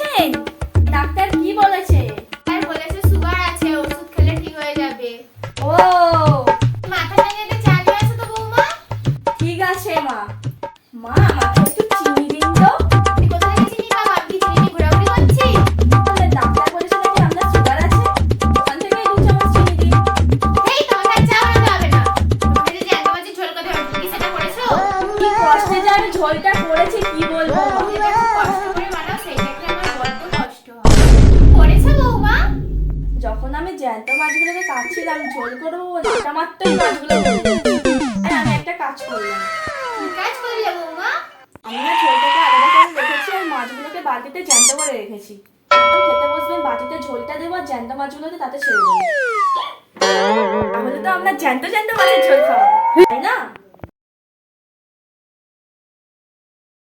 দেখিয়েছেন? ডাক্তার কি বলেছে? আর বলেছে সুগার আছে, ওষুধ খেলে ঠিক হয়ে যাবে। ও মাথা ভেঙে চা নিয়ে আসো তো বৌমা। ঠিক আছে মা। মা আমাকে একটু চিনি দিন তো। তুমি কোথায় থেকে চিনি পাবো? আমি কি চিনি নিয়ে ঘোরাঘুরি করছি? তাহলে ডাক্তার বলেছে নাকি আপনার সুগার আছে, ওখান থেকে 2 চামচ চিনি দিন। এই তোমাকে আর চা বানাতে হবে না। তোমাকে যে জ্যান্ত মাছের ঝোল কথা বলছি, কি সেটা করেছো? কি কষ্টে যে আমি ঝোলটা করেছি কি বলবো মা। তুমি যে খুব কষ্ট করে বানাও সেই দেখলে আমার বড্ড কষ্ট হয়। করেছো বৌমা? যখন আমি জ্যান্ত মাছগুলোকে কাটছিলাম ঝোল করবো বলে ওটা মাত্রই মাছগুলো পড়ে গেছে। আর আমি একটা কাজ করলাম, কি কাজ করলে বৌমা? আমি না ঝোলটাকে আলাদা করে রেখেছি আর মাছগুলোকে বাটিতে জ্যান্ত করে রেখেছি। যখন খেতে বসবেন বাটিতে ঝোলটা দেবো আর জ্যান্ত মাছগুলোকে তাতে ছেড়ে দেবো। তাহলে তো আমরা জ্যান্ত জ্যান্ত মাছের ঝোল খাওয়াবো, তাই না?